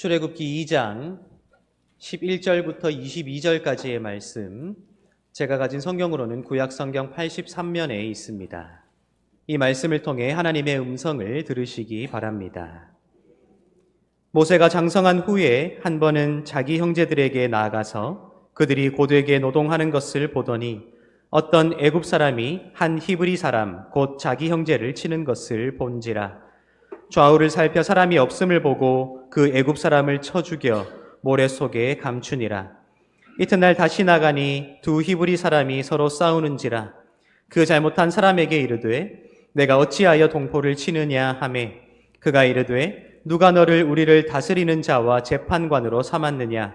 출애굽기 2장 11절부터 22절까지의 말씀, 제가 가진 성경으로는 구약 성경 83면에 있습니다. 이 말씀을 통해 하나님의 음성을 들으시기 바랍니다. 모세가 장성한 후에 한 번은 자기 형제들에게 나아가서 그들이 고되게 노동하는 것을 보더니 어떤 애굽 사람이 한 히브리 사람 곧 자기 형제를 치는 것을 본지라. 좌우를 살펴 사람이 없음을 보고 그 애굽 사람을 쳐 죽여 모래 속에 감추니라. 이튿날 다시 나가니 두 히브리 사람이 서로 싸우는지라. 그 잘못한 사람에게 이르되 내가 어찌하여 동포를 치느냐 하매 그가 이르되 누가 너를 우리를 다스리는 자와 재판관으로 삼았느냐.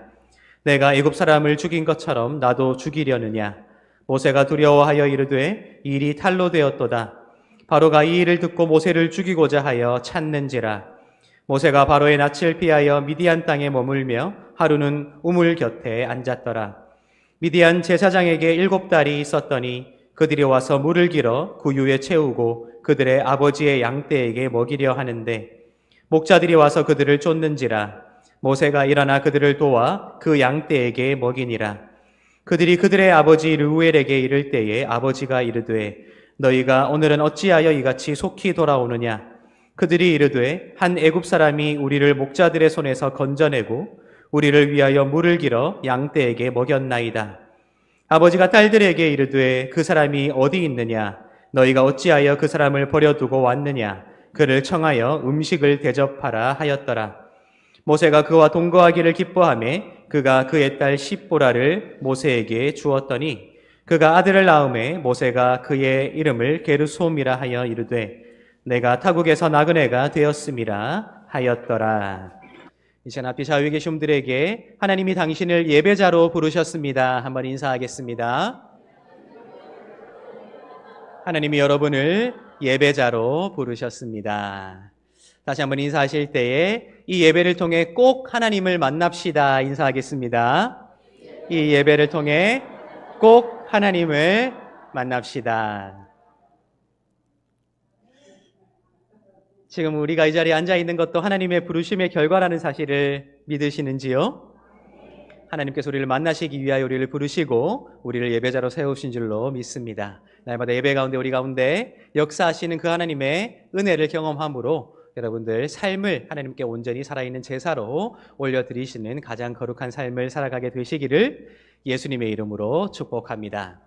내가 애굽 사람을 죽인 것처럼 나도 죽이려느냐. 모세가 두려워하여 이르되 일이 탈로 되었도다. 바로가 이 일을 듣고 모세를 죽이고자 하여 찾는지라. 모세가 바로의 낯을 피하여 미디안 땅에 머물며 하루는 우물 곁에 앉았더라. 미디안 제사장에게 7달이 있었더니 그들이 와서 물을 길어 구유에 채우고 그들의 아버지의 양떼에게 먹이려 하는데 목자들이 와서 그들을 쫓는지라. 모세가 일어나 그들을 도와 그 양떼에게 먹이니라. 그들이 그들의 아버지 르우엘에게 이를 때에 아버지가 이르되 너희가 오늘은 어찌하여 이같이 속히 돌아오느냐. 그들이 이르되 한 애굽 사람이 우리를 목자들의 손에서 건져내고 우리를 위하여 물을 길어 양떼에게 먹였나이다. 아버지가 딸들에게 이르되 그 사람이 어디 있느냐. 너희가 어찌하여 그 사람을 버려두고 왔느냐. 그를 청하여 음식을 대접하라 하였더라. 모세가 그와 동거하기를 기뻐하매 그가 그의 딸 십보라를 모세에게 주었더니 그가 아들을 낳음에 모세가 그의 이름을 게르솜이라 하여 이르되 내가 타국에서 나그네가 되었음이라 하였더라. 이제 앞에 좌우에 계신 분들에게 하나님이 당신을 예배자로 부르셨습니다. 한번 인사하겠습니다. 하나님이 여러분을 예배자로 부르셨습니다. 다시 한번 인사하실 때에 이 예배를 통해 꼭 하나님을 만납시다. 인사하겠습니다. 이 예배를 통해 꼭 하나님을 만납시다. 지금 우리가 이 자리에 앉아 있는 것도 하나님의 부르심의 결과라는 사실을 믿으시는지요? 하나님께서 우리를 만나시기 위하여 우리를 부르시고 우리를 예배자로 세우신 줄로 믿습니다. 날마다 예배 가운데 우리 가운데 역사하시는 그 하나님의 은혜를 경험함으로 여러분들 삶을 하나님께 온전히 살아있는 제사로 올려드리시는 가장 거룩한 삶을 살아가게 되시기를 예수님의 이름으로 축복합니다.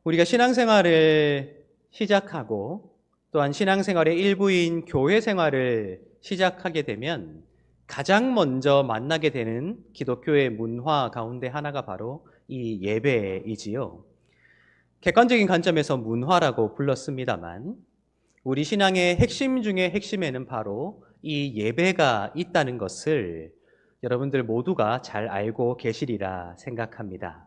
우리가 신앙생활을 시작하고 또한 신앙생활의 일부인 교회 생활을 시작하게 되면 가장 먼저 만나게 되는 기독교의 문화 가운데 하나가 바로 이 예배이지요. 객관적인 관점에서 문화라고 불렀습니다만 우리 신앙의 핵심 중에 핵심에는 바로 이 예배가 있다는 것을 여러분들 모두가 잘 알고 계시리라 생각합니다.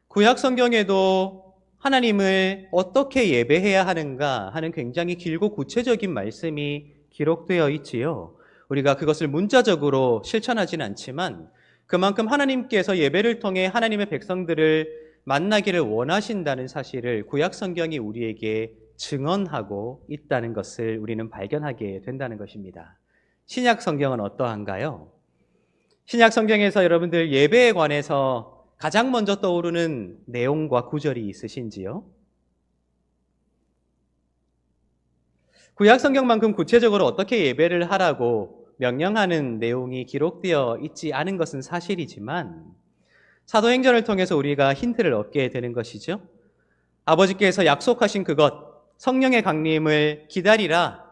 구약 성경에도 하나님을 어떻게 예배해야 하는가 하는 굉장히 길고 구체적인 말씀이 기록되어 있지요. 우리가 그것을 문자적으로 실천하지는 않지만 그만큼 하나님께서 예배를 통해 하나님의 백성들을 만나기를 원하신다는 사실을 구약 성경이 우리에게 증언하고 있다는 것을 우리는 발견하게 된다는 것입니다. 신약 성경은 어떠한가요? 신약 성경에서 여러분들 예배에 관해서 가장 먼저 떠오르는 내용과 구절이 있으신지요? 구약 성경만큼 구체적으로 어떻게 예배를 하라고 명령하는 내용이 기록되어 있지 않은 것은 사실이지만 사도행전을 통해서 우리가 힌트를 얻게 되는 것이죠. 아버지께서 약속하신 그것, 성령의 강림을 기다리라.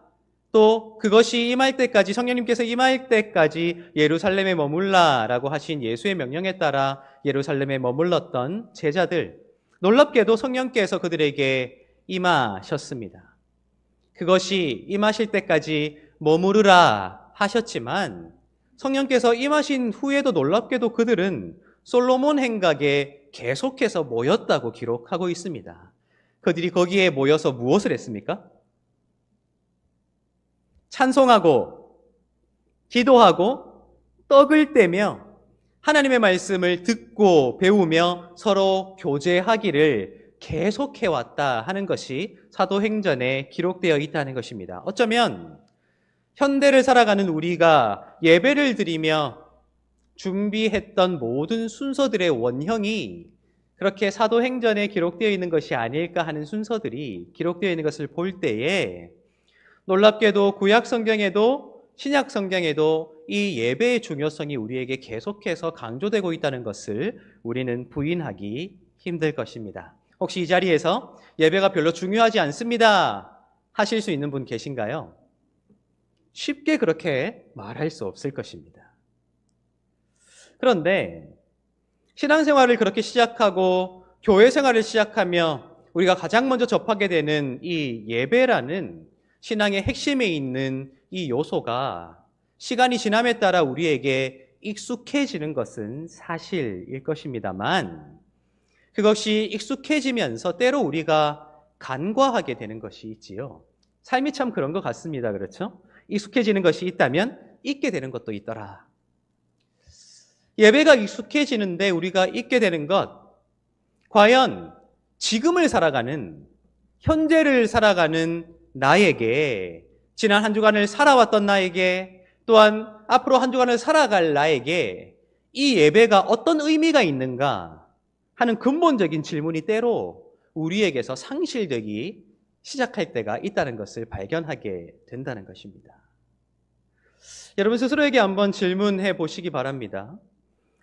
또 그것이 임할 때까지, 성령님께서 임할 때까지 예루살렘에 머물라라고 하신 예수의 명령에 따라 예루살렘에 머물렀던 제자들, 놀랍게도 성령께서 그들에게 임하셨습니다. 그것이 임하실 때까지 머무르라 하셨지만 성령께서 임하신 후에도 놀랍게도 그들은 솔로몬 행각에 계속해서 모였다고 기록하고 있습니다. 그들이 거기에 모여서 무엇을 했습니까? 찬송하고 기도하고 떡을 떼며 하나님의 말씀을 듣고 배우며 서로 교제하기를 계속해왔다 하는 것이 사도행전에 기록되어 있다는 것입니다. 어쩌면 현대를 살아가는 우리가 예배를 드리며 준비했던 모든 순서들의 원형이 그렇게 사도행전에 기록되어 있는 것이 아닐까 하는 순서들이 기록되어 있는 것을 볼 때에 놀랍게도 구약 성경에도 신약 성경에도 이 예배의 중요성이 우리에게 계속해서 강조되고 있다는 것을 우리는 부인하기 힘들 것입니다. 혹시 이 자리에서 예배가 별로 중요하지 않습니다 하실 수 있는 분 계신가요? 쉽게 그렇게 말할 수 없을 것입니다. 그런데 신앙생활을 그렇게 시작하고 교회 생활을 시작하며 우리가 가장 먼저 접하게 되는 이 예배라는 신앙의 핵심에 있는 이 요소가 시간이 지남에 따라 우리에게 익숙해지는 것은 사실일 것입니다만 그것이 익숙해지면서 때로 우리가 간과하게 되는 것이 있지요. 삶이 참 그런 것 같습니다. 그렇죠? 익숙해지는 것이 있다면 잊게 되는 것도 있더라. 예배가 익숙해지는데 우리가 잊게 되는 것, 과연 지금을 살아가는, 현재를 살아가는 나에게, 지난 한 주간을 살아왔던 나에게, 또한 앞으로 한 주간을 살아갈 나에게 이 예배가 어떤 의미가 있는가 하는 근본적인 질문이 때로 우리에게서 상실되기 시작할 때가 있다는 것을 발견하게 된다는 것입니다. 여러분 스스로에게 한번 질문해 보시기 바랍니다.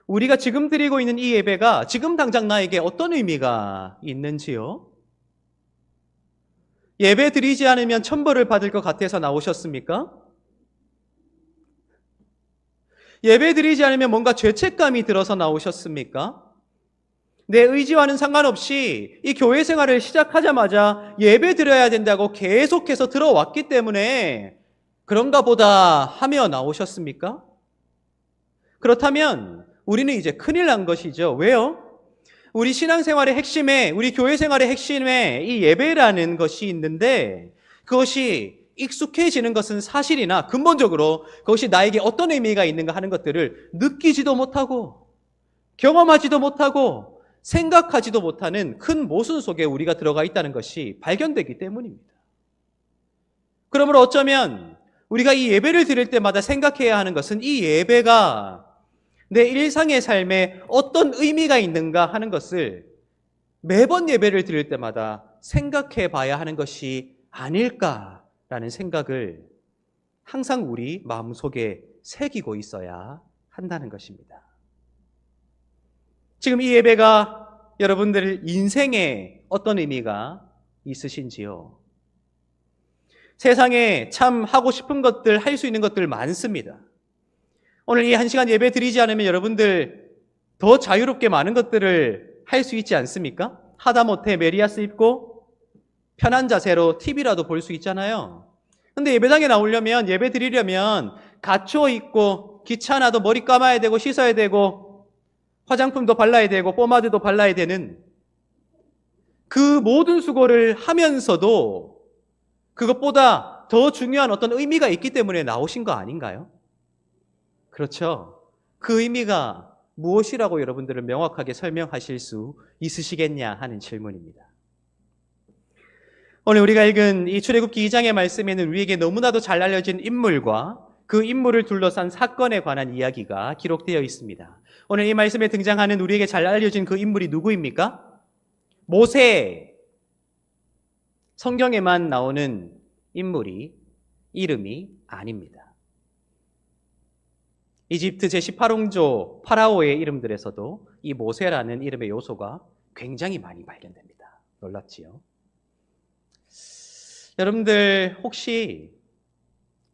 우리가 지금 드리고 있는 이 예배가 지금 당장 나에게 어떤 의미가 있는지요? 예배 드리지 않으면 천벌을 받을 것 같아서 나오셨습니까? 예배 드리지 않으면 뭔가 죄책감이 들어서 나오셨습니까? 내 의지와는 상관없이 이 교회 생활을 시작하자마자 예배 드려야 된다고 계속해서 들어왔기 때문에 그런가 보다 하며 나오셨습니까? 그렇다면 우리는 이제 큰일 난 것이죠. 왜요? 우리 신앙생활의 핵심에, 우리 교회 생활의 핵심에 이 예배라는 것이 있는데 그것이 익숙해지는 것은 사실이나 근본적으로 그것이 나에게 어떤 의미가 있는가 하는 것들을 느끼지도 못하고 경험하지도 못하고 생각하지도 못하는 큰 모순 속에 우리가 들어가 있다는 것이 발견되기 때문입니다. 그러므로 어쩌면 우리가 이 예배를 드릴 때마다 생각해야 하는 것은 이 예배가 내 일상의 삶에 어떤 의미가 있는가 하는 것을 매번 예배를 드릴 때마다 생각해 봐야 하는 것이 아닐까라는 생각을 항상 우리 마음속에 새기고 있어야 한다는 것입니다. 지금 이 예배가 여러분들 인생에 어떤 의미가 있으신지요? 세상에 참 하고 싶은 것들, 할 수 있는 것들 많습니다. 오늘 이 1시간 예배 드리지 않으면 여러분들 더 자유롭게 많은 것들을 할 수 있지 않습니까? 하다못해 메리아스 입고 편한 자세로 TV라도 볼 수 있잖아요. 근데 예배당에 나오려면, 예배 드리려면 갖춰 입고 귀찮아도 머리 감아야 되고 씻어야 되고 화장품도 발라야 되고 포마드도 발라야 되는 그 모든 수고를 하면서도 그것보다 더 중요한 어떤 의미가 있기 때문에 나오신 거 아닌가요? 그렇죠. 그 의미가 무엇이라고 여러분들은 명확하게 설명하실 수 있으시겠냐 하는 질문입니다. 오늘 우리가 읽은 이 출애굽기 2장의 말씀에는 우리에게 너무나도 잘 알려진 인물과 그 인물을 둘러싼 사건에 관한 이야기가 기록되어 있습니다. 오늘 이 말씀에 등장하는 우리에게 잘 알려진 그 인물이 누구입니까? 모세. 성경에만 나오는 인물이 이름이 아닙니다. 이집트 제18왕조 파라오의 이름들에서도 이 모세라는 이름의 요소가 굉장히 많이 발견됩니다. 놀랍지요? 여러분들 혹시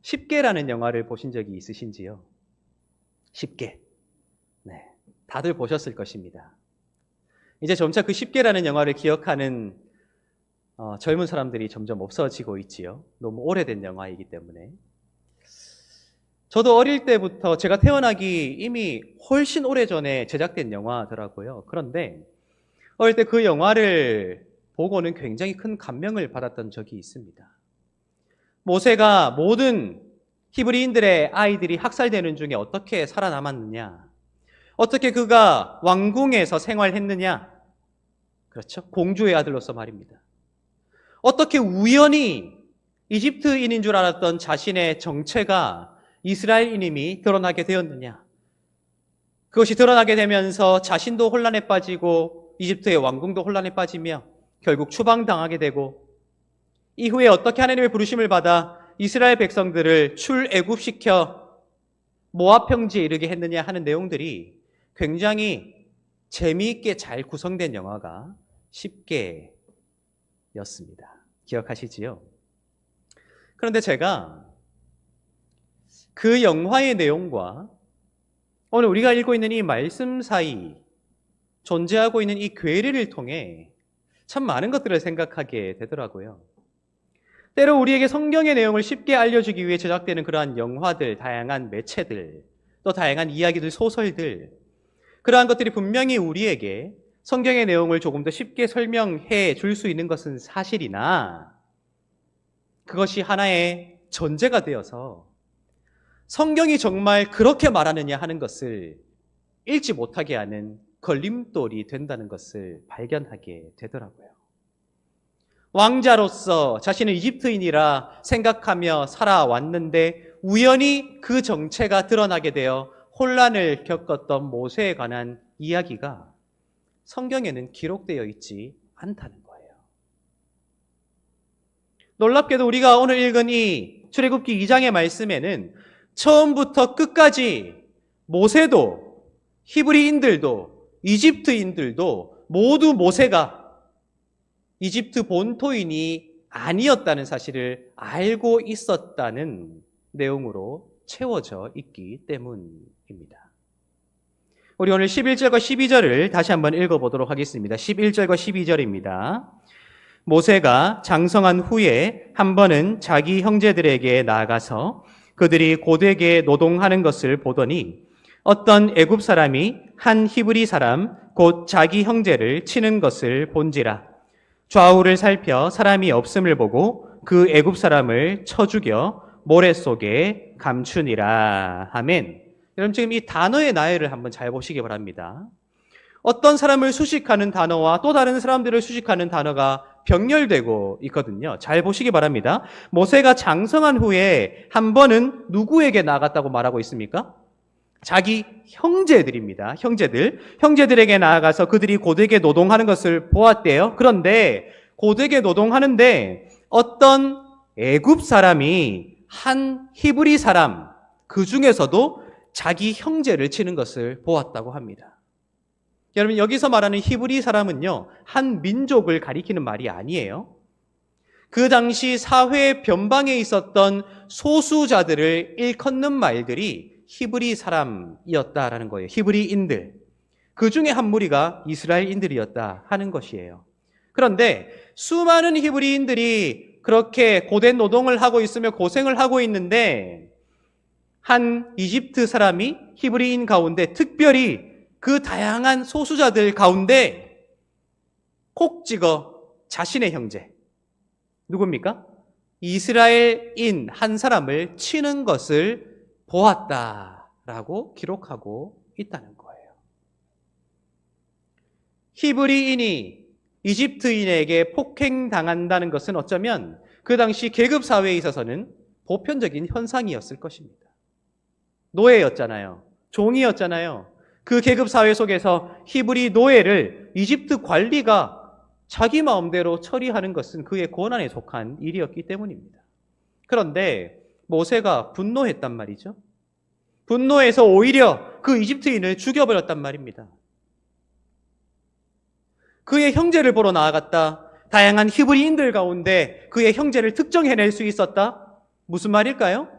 10개라는 영화를 보신 적이 있으신지요? 10개. 네, 다들 보셨을 것입니다. 이제 점차 그 10개라는 영화를 기억하는 젊은 사람들이 점점 없어지고 있지요. 너무 오래된 영화이기 때문에. 저도 어릴 때부터 제가 태어나기 이미 훨씬 오래전에 제작된 영화더라고요. 그런데 어릴 때 그 영화를 보고는 굉장히 큰 감명을 받았던 적이 있습니다. 모세가 모든 히브리인들의 아이들이 학살되는 중에 어떻게 살아남았느냐, 어떻게 그가 왕궁에서 생활했느냐, 그렇죠? 공주의 아들로서 말입니다. 어떻게 우연히 이집트인인 줄 알았던 자신의 정체가 이스라엘인임이 드러나게 되었느냐? 그것이 드러나게 되면서 자신도 혼란에 빠지고 이집트의 왕궁도 혼란에 빠지며 결국 추방당하게 되고, 이후에 어떻게 하나님의 부르심을 받아 이스라엘 백성들을 출애굽시켜 모압 평지에 이르게 했느냐 하는 내용들이 굉장히 재미있게 잘 구성된 영화가 10개였습니다. 기억하시지요? 그런데 제가 그 영화의 내용과 오늘 우리가 읽고 있는 이 말씀 사이 존재하고 있는 이 괴리를 통해 참 많은 것들을 생각하게 되더라고요. 때로 우리에게 성경의 내용을 쉽게 알려주기 위해 제작되는 그러한 영화들, 다양한 매체들, 또 다양한 이야기들, 소설들, 그러한 것들이 분명히 우리에게 성경의 내용을 조금 더 쉽게 설명해 줄 수 있는 것은 사실이나, 그것이 하나의 전제가 되어서 성경이 정말 그렇게 말하느냐 하는 것을 읽지 못하게 하는 걸림돌이 된다는 것을 발견하게 되더라고요. 왕자로서 자신은 이집트인이라 생각하며 살아왔는데 우연히 그 정체가 드러나게 되어 혼란을 겪었던 모세에 관한 이야기가 성경에는 기록되어 있지 않다는 거예요. 놀랍게도 우리가 오늘 읽은 이 출애굽기 2장의 말씀에는 처음부터 끝까지 모세도 히브리인들도 이집트인들도 모두 모세가 이집트 본토인이 아니었다는 사실을 알고 있었다는 내용으로 채워져 있기 때문입니다. 우리 오늘 11절과 12절을 다시 한번 읽어보도록 하겠습니다. 11절과 12절입니다. 모세가 장성한 후에 한 번은 자기 형제들에게 나아가서 그들이 고되게 노동하는 것을 보더니 어떤 애굽 사람이 한 히브리 사람 곧 자기 형제를 치는 것을 본지라. 좌우를 살펴 사람이 없음을 보고 그 애굽 사람을 쳐 죽여 모래 속에 감추니라. 아멘. 여러분 지금 이 단어의 나열을 한번 잘 보시기 바랍니다. 어떤 사람을 수식하는 단어와 또 다른 사람들을 수식하는 단어가 병렬되고 있거든요. 잘 보시기 바랍니다. 모세가 장성한 후에 한 번은 누구에게 나아갔다고 말하고 있습니까? 자기 형제들입니다. 형제들에게 나아가서 그들이 고되게 노동하는 것을 보았대요. 그런데 고되게 노동하는데 어떤 애굽 사람이 한 히브리 사람, 그 중에서도 자기 형제를 치는 것을 보았다고 합니다. 여러분 여기서 말하는 히브리 사람은요, 한 민족을 가리키는 말이 아니에요. 그 당시 사회 변방에 있었던 소수자들을 일컫는 말들이 히브리 사람이었다라는 거예요. 히브리인들. 그 중에 한 무리가 이스라엘인들이었다 하는 것이에요. 그런데 수많은 히브리인들이 그렇게 고된 노동을 하고 있으며 고생을 하고 있는데 한 이집트 사람이 히브리인 가운데 특별히 그 다양한 소수자들 가운데 콕 찍어 자신의 형제, 누굽니까? 이스라엘인 한 사람을 치는 것을 보았다라고 기록하고 있다는 거예요. 히브리인이 이집트인에게 폭행당한다는 것은 어쩌면 그 당시 계급 사회에 있어서는 보편적인 현상이었을 것입니다. 노예였잖아요. 종이었잖아요. 그 계급 사회 속에서 히브리 노예를 이집트 관리가 자기 마음대로 처리하는 것은 그의 권한에 속한 일이었기 때문입니다. 그런데 모세가 분노했단 말이죠. 분노해서 오히려 그 이집트인을 죽여버렸단 말입니다. 그의 형제를 보러 나아갔다. 다양한 히브리인들 가운데 그의 형제를 특정해낼 수 있었다. 무슨 말일까요?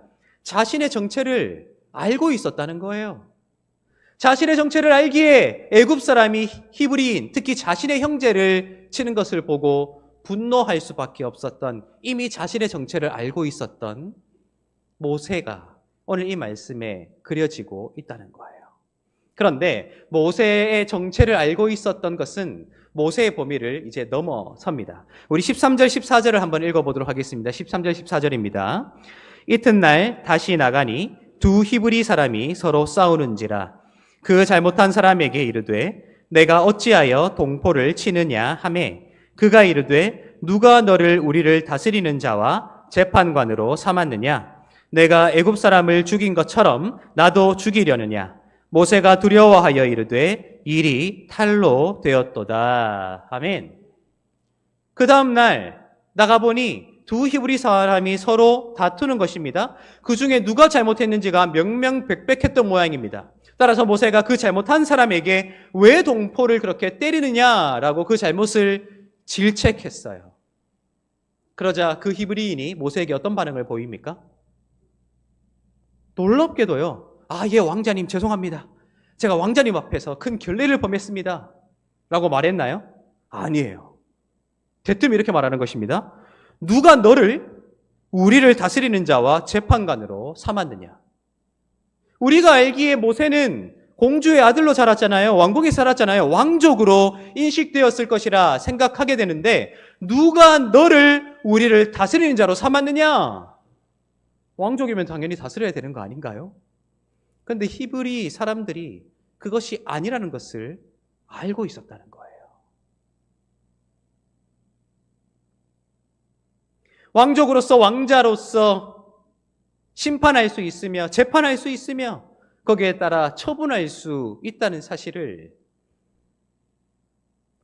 자신의 정체를 알고 있었다는 거예요. 자신의 정체를 알기에 애굽 사람이 히브리인, 특히 자신의 형제를 치는 것을 보고 분노할 수밖에 없었던, 이미 자신의 정체를 알고 있었던 모세가 오늘 이 말씀에 그려지고 있다는 거예요. 그런데 모세의 정체를 알고 있었던 것은 모세의 범위를 이제 넘어섭니다. 우리 13절, 14절을 한번 읽어보도록 하겠습니다. 13절, 14절입니다. 이튿날 다시 나가니 두 히브리 사람이 서로 싸우는지라. 그 잘못한 사람에게 이르되 내가 어찌하여 동포를 치느냐 하매 그가 이르되 누가 너를 우리를 다스리는 자와 재판관으로 삼았느냐? 내가 애굽 사람을 죽인 것처럼 나도 죽이려느냐? 모세가 두려워하여 이르되 일이 탈로 되었도다. 아멘. 그 다음 날 나가보니 두 히브리 사람이 서로 다투는 것입니다. 그 중에 누가 잘못했는지가 명명백백했던 모양입니다. 따라서 모세가 그 잘못한 사람에게 왜 동포를 그렇게 때리느냐라고 그 잘못을 질책했어요. 그러자 그 히브리인이 모세에게 어떤 반응을 보입니까? 놀랍게도요. 예, 왕자님 죄송합니다. 제가 왕자님 앞에서 큰 결례를 범했습니다. 라고 말했나요? 아니에요. 대뜸 이렇게 말하는 것입니다. 누가 너를 우리를 다스리는 자와 재판관으로 삼았느냐? 우리가 알기에 모세는 공주의 아들로 자랐잖아요. 왕궁에 살았잖아요. 왕족으로 인식되었을 것이라 생각하게 되는데 누가 너를 우리를 다스리는 자로 삼았느냐? 왕족이면 당연히 다스려야 되는 거 아닌가요? 그런데 히브리 사람들이 그것이 아니라는 것을 알고 있었다는 거예요. 왕족으로서 왕자로서 심판할 수 있으며 재판할 수 있으며 거기에 따라 처분할 수 있다는 사실을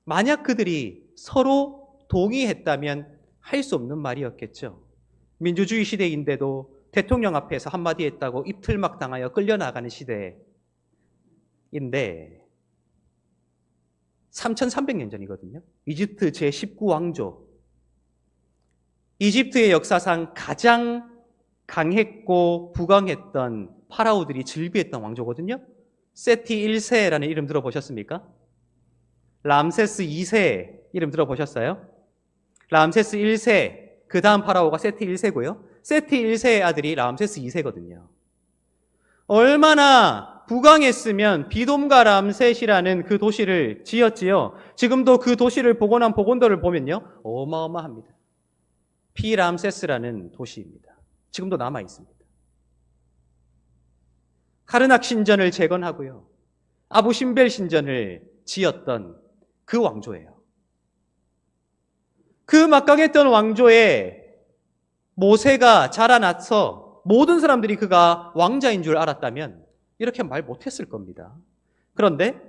만약 그들이 서로 동의했다면 할 수 없는 말이었겠죠. 민주주의 시대인데도 대통령 앞에서 한마디 했다고 입틀막 당하여 끌려나가는 시대인데 3300년 전이거든요. 이집트 제19왕조. 이집트의 역사상 가장 강했고 부강했던 파라오들이 즐비했던 왕조거든요. 세티 1세라는 이름 들어보셨습니까? 람세스 2세 이름 들어보셨어요? 람세스 1세, 그 다음 파라오가 세티 1세고요. 세티 1세의 아들이 람세스 2세거든요. 얼마나 부강했으면 비돔과 람셋이라는 그 도시를 지었지요. 지금도 그 도시를 복원한 복원도를 보면요. 어마어마합니다. 피람세스라는 도시입니다. 지금도 남아 있습니다. 카르낙 신전을 재건하고요. 아부신벨 신전을 지었던 그 왕조예요. 그 막강했던 왕조에 모세가 자라나서 모든 사람들이 그가 왕자인 줄 알았다면 이렇게 말 못했을 겁니다. 그런데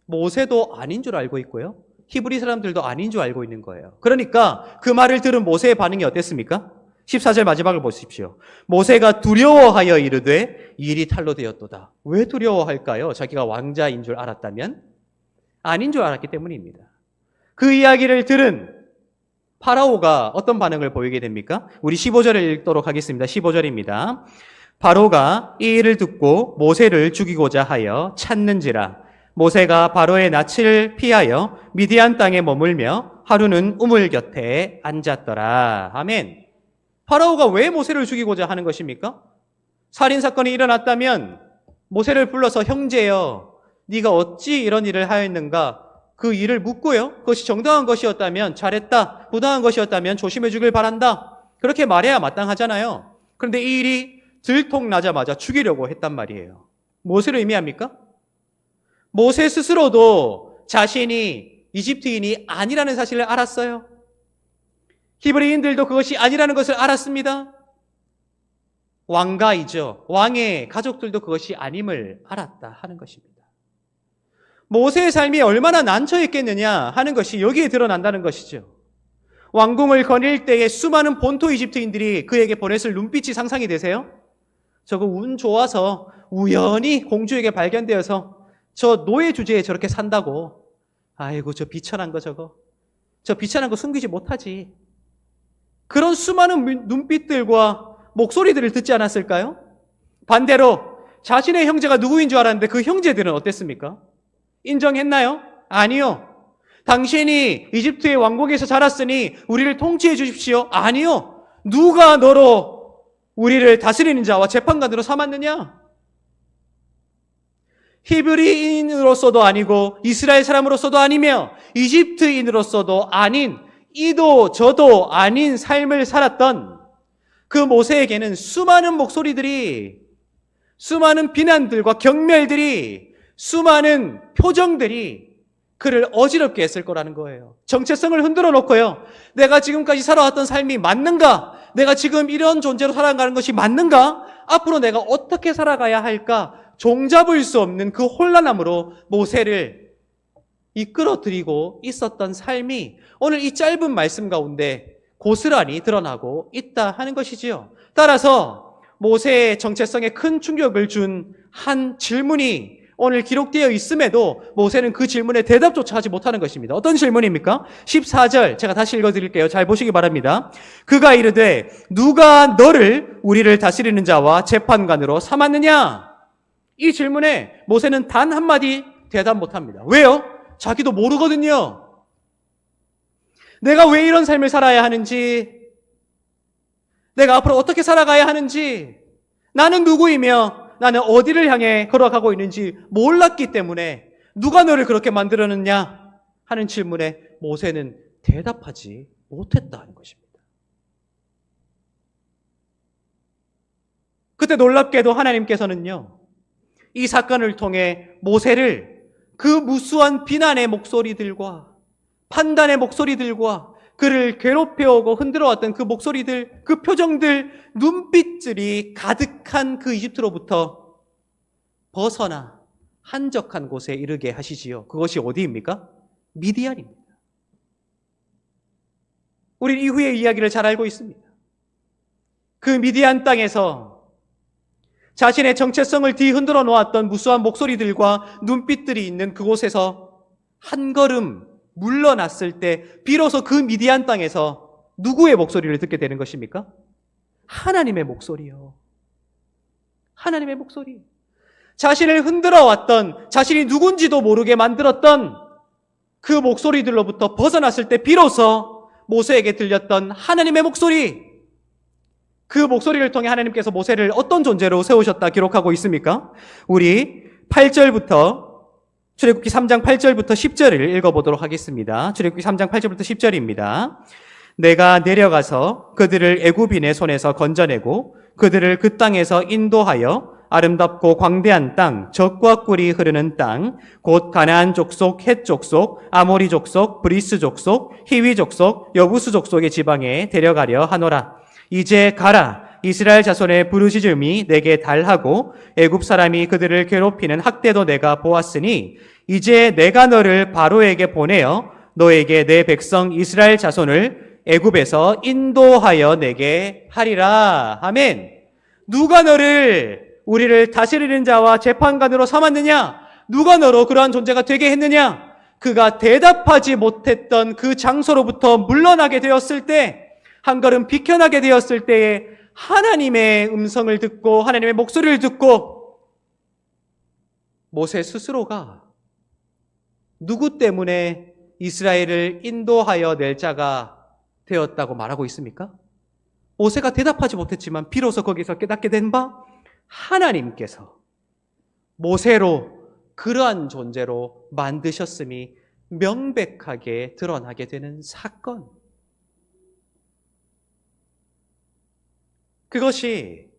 모세도 아닌 줄 알고 있고요. 히브리 사람들도 아닌 줄 알고 있는 거예요. 그러니까 그 말을 들은 모세의 반응이 어땠습니까? 14절 마지막을 보십시오. 모세가 두려워하여 이르되 일이 탈로 되었도다. 왜 두려워할까요? 자기가 왕자인 줄 알았다면? 아닌 줄 알았기 때문입니다. 그 이야기를 들은 파라오가 어떤 반응을 보이게 됩니까? 우리 15절을 읽도록 하겠습니다. 15절입니다. 바로가 이 일을 듣고 모세를 죽이고자 하여 찾는지라. 모세가 바로의 낯을 피하여 미디안 땅에 머물며 하루는 우물 곁에 앉았더라. 아멘. 파라오가 왜 모세를 죽이고자 하는 것입니까? 살인사건이 일어났다면 모세를 불러서 형제여, 네가 어찌 이런 일을 하였는가? 그 일을 묻고요. 그것이 정당한 것이었다면 잘했다. 부당한 것이었다면 조심해 주길 바란다. 그렇게 말해야 마땅하잖아요. 그런데 이 일이 들통나자마자 죽이려고 했단 말이에요. 무엇을 의미합니까? 모세 스스로도 자신이 이집트인이 아니라는 사실을 알았어요. 히브리인들도 그것이 아니라는 것을 알았습니다. 왕가이죠. 왕의 가족들도 그것이 아님을 알았다 하는 것입니다. 모세의 삶이 얼마나 난처했겠느냐 하는 것이 여기에 드러난다는 것이죠. 왕궁을 거닐 때에 수많은 본토 이집트인들이 그에게 보냈을 눈빛이 상상이 되세요? 저거 운 좋아서 우연히 공주에게 발견되어서 저 노예 주제에 저렇게 산다고. 아이고 저 비천한 거 저거. 저 비천한 거 숨기지 못하지. 그런 수많은 눈빛들과 목소리들을 듣지 않았을까요? 반대로 자신의 형제가 누구인 줄 알았는데 그 형제들은 어땠습니까? 인정했나요? 아니요. 당신이 이집트의 왕국에서 자랐으니 우리를 통치해 주십시오. 아니요. 누가 너로 우리를 다스리는 자와 재판관으로 삼았느냐? 히브리인으로서도 아니고 이스라엘 사람으로서도 아니며 이집트인으로서도 아닌 이도 저도 아닌 삶을 살았던 그 모세에게는 수많은 목소리들이, 수많은 비난들과 경멸들이, 수많은 표정들이 그를 어지럽게 했을 거라는 거예요. 정체성을 흔들어 놓고요. 내가 지금까지 살아왔던 삶이 맞는가? 내가 지금 이런 존재로 살아가는 것이 맞는가? 앞으로 내가 어떻게 살아가야 할까? 종잡을 수 없는 그 혼란함으로 모세를 이끌어들이고 있었던 삶이 오늘 이 짧은 말씀 가운데 고스란히 드러나고 있다 하는 것이지요. 따라서 모세의 정체성에 큰 충격을 준 한 질문이 오늘 기록되어 있음에도 모세는 그 질문에 대답조차 하지 못하는 것입니다. 어떤 질문입니까? 14절 제가 다시 읽어드릴게요. 잘 보시기 바랍니다. 그가 이르되 누가 너를 우리를 다스리는 자와 재판관으로 삼았느냐? 이 질문에 모세는 단 한마디 대답 못합니다. 왜요? 자기도 모르거든요. 내가 왜 이런 삶을 살아야 하는지, 내가 앞으로 어떻게 살아가야 하는지, 나는 누구이며 나는 어디를 향해 걸어가고 있는지 몰랐기 때문에 누가 너를 그렇게 만들었느냐 하는 질문에 모세는 대답하지 못했다는 것입니다. 그때 놀랍게도 하나님께서는요, 이 사건을 통해 모세를 그 무수한 비난의 목소리들과 판단의 목소리들과 그를 괴롭혀오고 흔들어왔던 그 목소리들, 그 표정들, 눈빛들이 가득한 그 이집트로부터 벗어나 한적한 곳에 이르게 하시지요. 그것이 어디입니까? 미디안입니다. 우리 이후의 이야기를 잘 알고 있습니다. 그 미디안 땅에서 자신의 정체성을 뒤흔들어 놓았던 무수한 목소리들과 눈빛들이 있는 그곳에서 한 걸음 물러났을 때 비로소 그 미디안 땅에서 누구의 목소리를 듣게 되는 것입니까? 하나님의 목소리요. 하나님의 목소리. 자신을 흔들어 왔던, 자신이 누군지도 모르게 만들었던 그 목소리들로부터 벗어났을 때 비로소 모세에게 들렸던 하나님의 목소리. 그 목소리를 통해 하나님께서 모세를 어떤 존재로 세우셨다 기록하고 있습니까? 우리 8절부터 출애굽기 3장 8절부터 10절을 읽어보도록 하겠습니다. 출애굽기 3장 8절부터 10절입니다. 내가 내려가서 그들을 애굽인의 손에서 건져내고 그들을 그 땅에서 인도하여 아름답고 광대한 땅, 젖과 꿀이 흐르는 땅, 곧 가나안 족속, 헷 족속, 아모리 족속, 브리스 족속, 히위 족속, 여부수 족속의 지방에 데려가려 하노라. 이제 가라. 이스라엘 자손의 부르짖음이 내게 달하고 애굽 사람이 그들을 괴롭히는 학대도 내가 보았으니 이제 내가 너를 바로에게 보내어 너에게 내 백성 이스라엘 자손을 애굽에서 인도하여 내게 하리라. 아멘. 누가 너를 우리를 다스리는 자와 재판관으로 삼았느냐? 누가 너로 그러한 존재가 되게 했느냐? 그가 대답하지 못했던 그 장소로부터 물러나게 되었을 때, 한 걸음 비켜나게 되었을 때에 하나님의 음성을 듣고 하나님의 목소리를 듣고 모세 스스로가 누구 때문에 이스라엘을 인도하여 낼 자가 되었다고 말하고 있습니까? 모세가 대답하지 못했지만 비로소 거기서 깨닫게 된 바 하나님께서 모세로 그러한 존재로 만드셨음이 명백하게 드러나게 되는 사건. 그것이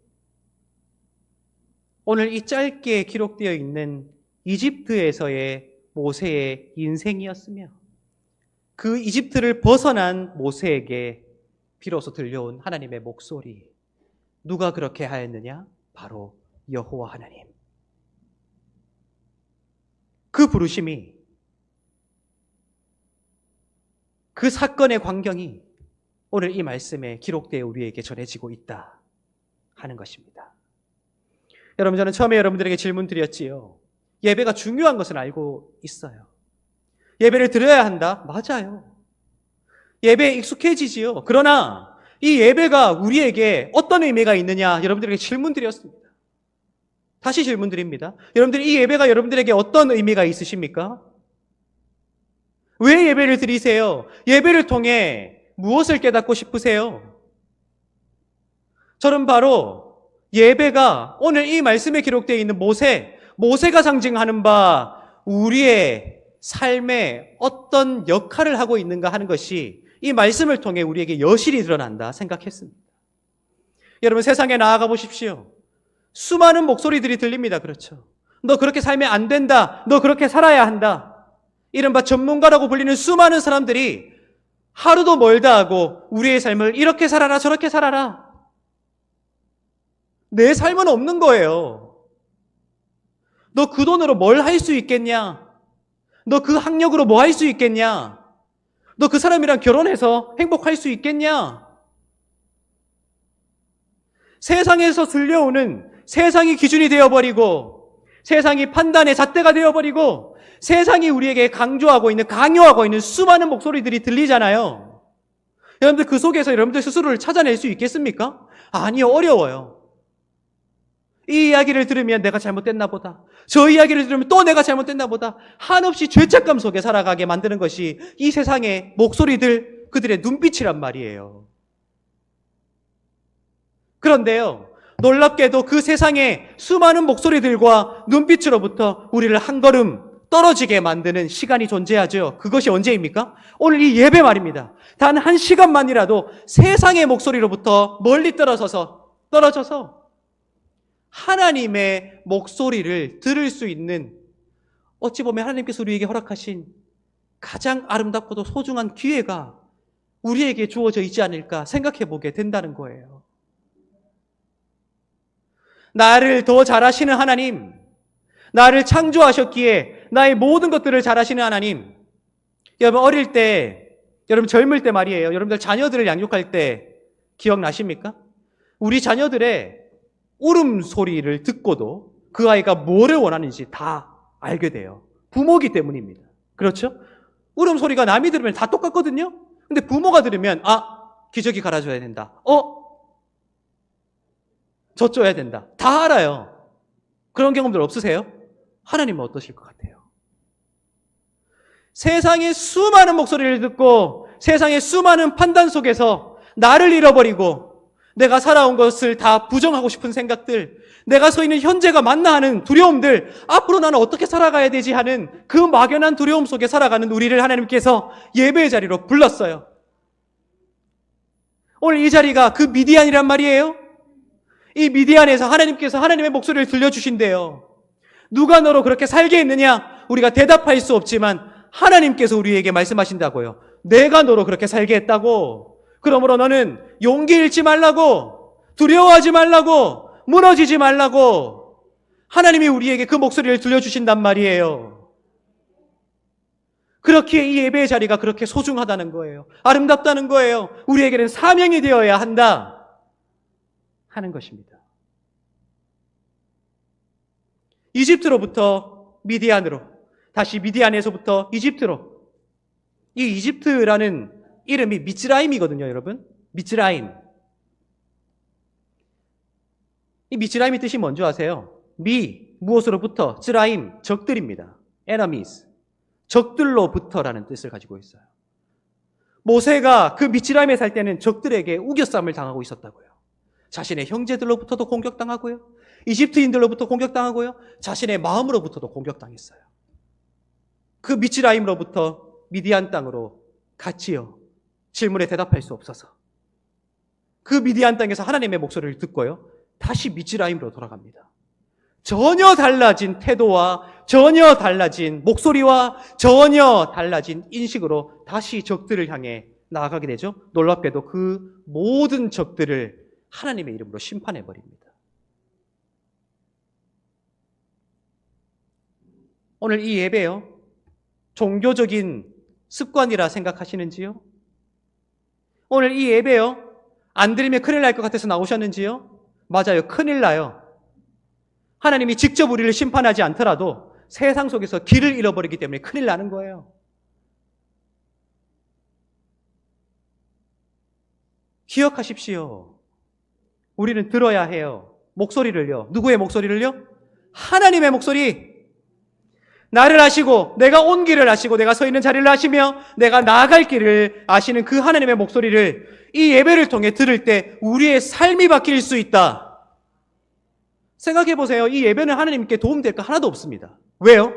오늘 이 짧게 기록되어 있는 이집트에서의 모세의 인생이었으며 그 이집트를 벗어난 모세에게 비로소 들려온 하나님의 목소리. 누가 그렇게 하였느냐? 바로 여호와 하나님. 그 부르심이, 그 사건의 광경이 오늘 이 말씀에 기록되어 우리에게 전해지고 있다 하는 것입니다. 여러분, 저는 처음에 여러분들에게 질문 드렸지요. 예배가 중요한 것은 알고 있어요. 예배를 드려야 한다? 맞아요. 예배에 익숙해지지요. 그러나 이 예배가 우리에게 어떤 의미가 있느냐 여러분들에게 질문 드렸습니다. 다시 질문 드립니다. 여러분들, 이 예배가 여러분들에게 어떤 의미가 있으십니까? 왜 예배를 드리세요? 예배를 통해 무엇을 깨닫고 싶으세요? 저는 바로 예배가 오늘 이 말씀에 기록되어 있는 모세가 상징하는 바 우리의 삶에 어떤 역할을 하고 있는가 하는 것이 이 말씀을 통해 우리에게 여실히 드러난다 생각했습니다. 여러분, 세상에 나아가 보십시오. 수많은 목소리들이 들립니다. 그렇죠? 너 그렇게 살면 안 된다. 너 그렇게 살아야 한다. 이른바 전문가라고 불리는 수많은 사람들이 하루도 멀다 하고 우리의 삶을 이렇게 살아라 저렇게 살아라. 내 삶은 없는 거예요. 너 그 돈으로 뭘 할 수 있겠냐? 너 그 학력으로 뭐 할 수 있겠냐? 너 그 사람이랑 결혼해서 행복할 수 있겠냐? 세상에서 들려오는 세상이 기준이 되어버리고 세상이 판단의 잣대가 되어버리고 세상이 우리에게 강요하고 있는 수많은 목소리들이 들리잖아요. 여러분들 그 속에서 여러분들 스스로를 찾아낼 수 있겠습니까? 아니요, 어려워요. 이 이야기를 들으면 내가 잘못됐나 보다. 저 이야기를 들으면 또 내가 잘못됐나 보다. 한없이 죄책감 속에 살아가게 만드는 것이 이 세상의 목소리들, 그들의 눈빛이란 말이에요. 그런데요, 놀랍게도 그 세상의 수많은 목소리들과 눈빛으로부터 우리를 한 걸음 떨어지게 만드는 시간이 존재하죠. 그것이 언제입니까? 오늘 이 예배 말입니다. 단 한 시간만이라도 세상의 목소리로부터 멀리 떨어져서 하나님의 목소리를 들을 수 있는, 어찌 보면 하나님께서 우리에게 허락하신 가장 아름답고도 소중한 기회가 우리에게 주어져 있지 않을까 생각해 보게 된다는 거예요. 나를 더 잘 아시는 하나님, 나를 창조하셨기에 나의 모든 것들을 잘 아시는 하나님. 여러분 어릴 때, 여러분 젊을 때 말이에요. 여러분들 자녀들을 양육할 때 기억나십니까? 우리 자녀들의 울음소리를 듣고도 그 아이가 뭐를 원하는지 다 알게 돼요. 부모기 때문입니다. 그렇죠? 울음소리가 남이 들으면 다 똑같거든요? 근데 부모가 들으면 기저귀 갈아줘야 된다. 젖 줘야 된다. 다 알아요. 그런 경험들 없으세요? 하나님은 어떠실 것 같아요? 세상의 수많은 목소리를 듣고 세상의 수많은 판단 속에서 나를 잃어버리고 내가 살아온 것을 다 부정하고 싶은 생각들, 내가 서 있는 현재가 맞나 하는 두려움들, 앞으로 나는 어떻게 살아가야 되지 하는 그 막연한 두려움 속에 살아가는 우리를 하나님께서 예배의 자리로 불렀어요. 오늘 이 자리가 그 미디안이란 말이에요. 이 미디안에서 하나님께서 하나님의 목소리를 들려주신대요. 누가 너로 그렇게 살게 했느냐? 우리가 대답할 수 없지만 하나님께서 우리에게 말씀하신다고요. 내가 너로 그렇게 살게 했다고. 그러므로 너는 용기 잃지 말라고, 두려워하지 말라고, 무너지지 말라고 하나님이 우리에게 그 목소리를 들려주신단 말이에요. 그렇게 이 예배의 자리가 그렇게 소중하다는 거예요. 아름답다는 거예요. 우리에게는 사명이 되어야 한다 하는 것입니다. 이집트로부터 미디안으로, 다시 미디안에서부터 이집트로. 이 이집트라는 이름이 미츠라임이거든요, 여러분. 미츠라임. 이 미츠라임의 뜻이 뭔지 아세요? 무엇으로부터, 츠라임, 적들입니다. enemies. 적들로부터라는 뜻을 가지고 있어요. 모세가 그 미츠라임에 살 때는 적들에게 우겨쌈을 당하고 있었다고요. 자신의 형제들로부터도 공격당하고요. 이집트인들로부터 공격당하고요. 자신의 마음으로부터도 공격당했어요. 그 미츠라임으로부터 미디안 땅으로 갔지요. 질문에 대답할 수 없어서. 그 미디안 땅에서 하나님의 목소리를 듣고요. 다시 미츠라임으로 돌아갑니다. 전혀 달라진 태도와 전혀 달라진 목소리와 전혀 달라진 인식으로 다시 적들을 향해 나아가게 되죠. 놀랍게도 그 모든 적들을 하나님의 이름으로 심판해버립니다. 오늘 이 예배요, 종교적인 습관이라 생각하시는지요? 오늘 이 예배요, 안 드리면 큰일 날 것 같아서 나오셨는지요? 맞아요, 큰일 나요. 하나님이 직접 우리를 심판하지 않더라도 세상 속에서 길을 잃어버리기 때문에 큰일 나는 거예요. 기억하십시오. 우리는 들어야 해요. 목소리를요. 누구의 목소리를요? 하나님의 목소리. 나를 아시고 내가 온 길을 아시고 내가 서 있는 자리를 아시며 내가 나아갈 길을 아시는 그 하나님의 목소리를 이 예배를 통해 들을 때 우리의 삶이 바뀔 수 있다. 생각해 보세요. 이 예배는 하나님께 도움될 거 하나도 없습니다. 왜요?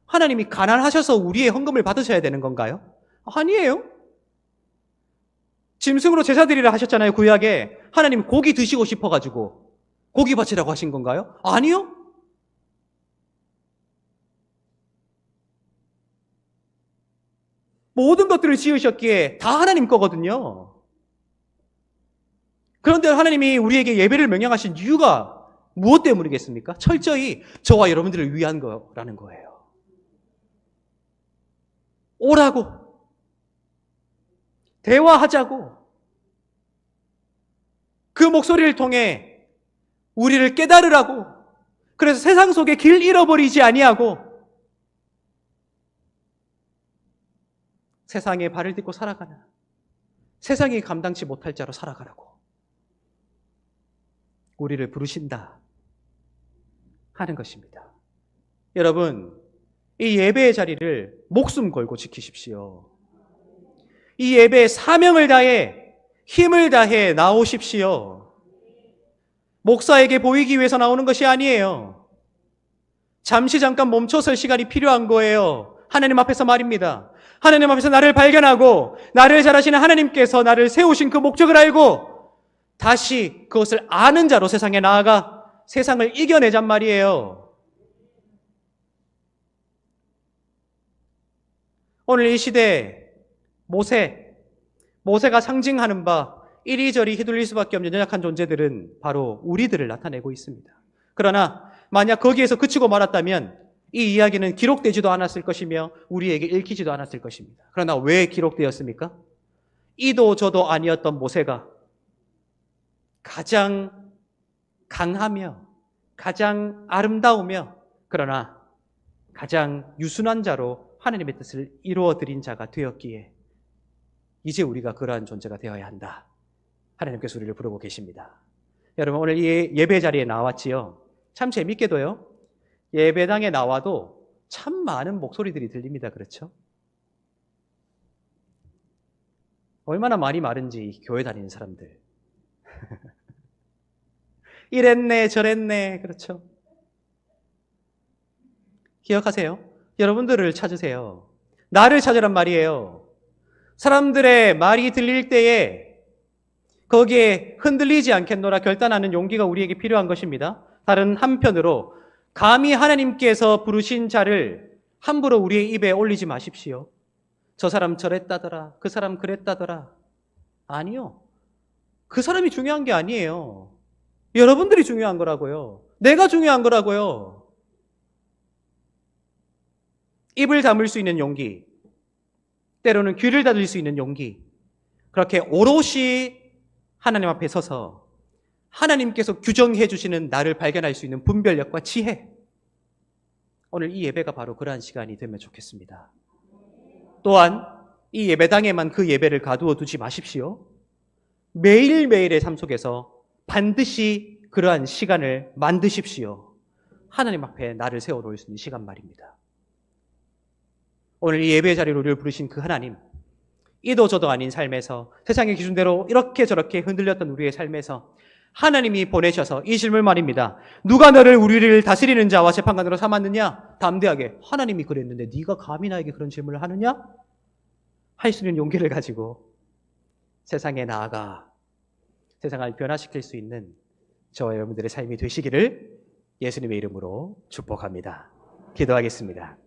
하나님이 가난하셔서 우리의 헌금을 받으셔야 되는 건가요? 아니에요. 짐승으로 제사드리라 하셨잖아요, 구약에. 하나님 고기 드시고 싶어가지고 고기 바치라고 하신 건가요? 아니요. 모든 것들을 지으셨기에 다 하나님 거거든요. 그런데 하나님이 우리에게 예배를 명령하신 이유가 무엇 때문이겠습니까? 철저히 저와 여러분들을 위한 거라는 거예요. 오라고, 대화하자고, 그 목소리를 통해 우리를 깨달으라고, 그래서 세상 속에 길 잃어버리지 아니하고 세상에 발을 딛고 살아가는, 세상이 감당치 못할 자로 살아가라고 우리를 부르신다 하는 것입니다. 여러분, 이 예배의 자리를 목숨 걸고 지키십시오. 이 예배에 사명을 다해, 힘을 다해 나오십시오. 목사에게 보이기 위해서 나오는 것이 아니에요. 잠깐 멈춰설 시간이 필요한 거예요. 하나님 앞에서 말입니다. 하나님 앞에서 나를 발견하고 나를 잘 아시는 하나님께서 나를 세우신 그 목적을 알고 다시 그것을 아는 자로 세상에 나아가 세상을 이겨내잔 말이에요. 오늘 이 시대에 모세가 상징하는 바 이리저리 휘둘릴 수밖에 없는 연약한 존재들은 바로 우리들을 나타내고 있습니다. 그러나 만약 거기에서 그치고 말았다면 이 이야기는 기록되지도 않았을 것이며 우리에게 읽히지도 않았을 것입니다. 그러나 왜 기록되었습니까? 이도 저도 아니었던 모세가 가장 강하며 가장 아름다우며 그러나 가장 유순한 자로 하나님의 뜻을 이루어드린 자가 되었기에 이제 우리가 그러한 존재가 되어야 한다. 하나님께서 우리를 부르고 계십니다. 여러분, 오늘 이 예배 자리에 나왔지요. 참 재밌게도요. 예배당에 나와도 참 많은 목소리들이 들립니다. 그렇죠? 얼마나 많이 마른지 교회 다니는 사람들. 이랬네 저랬네. 그렇죠? 기억하세요. 여러분들을 찾으세요. 나를 찾으란 말이에요. 사람들의 말이 들릴 때에 거기에 흔들리지 않겠노라 결단하는 용기가 우리에게 필요한 것입니다. 다른 한편으로 감히 하나님께서 부르신 자를 함부로 우리의 입에 올리지 마십시오. 저 사람 저랬다더라. 그 사람 그랬다더라. 아니요. 그 사람이 중요한 게 아니에요. 여러분들이 중요한 거라고요. 내가 중요한 거라고요. 입을 다물 수 있는 용기, 때로는 귀를 닫을 수 있는 용기, 그렇게 오롯이 하나님 앞에 서서 하나님께서 규정해 주시는 나를 발견할 수 있는 분별력과 지혜, 오늘 이 예배가 바로 그러한 시간이 되면 좋겠습니다. 또한 이 예배당에만 그 예배를 가두어 두지 마십시오. 매일매일의 삶 속에서 반드시 그러한 시간을 만드십시오. 하나님 앞에 나를 세워놓을 수 있는 시간 말입니다. 오늘 이 예배 자리로 우리를 부르신 그 하나님, 이도 저도 아닌 삶에서 세상의 기준대로 이렇게 저렇게 흔들렸던 우리의 삶에서 하나님이 보내셔서 이 질문 말입니다. 누가 너를 우리를 다스리는 자와 재판관으로 삼았느냐? 담대하게 하나님이 그랬는데 네가 감히 나에게 그런 질문을 하느냐? 할 수 있는 용기를 가지고 세상에 나아가 세상을 변화시킬 수 있는 저와 여러분들의 삶이 되시기를 예수님의 이름으로 축복합니다. 기도하겠습니다.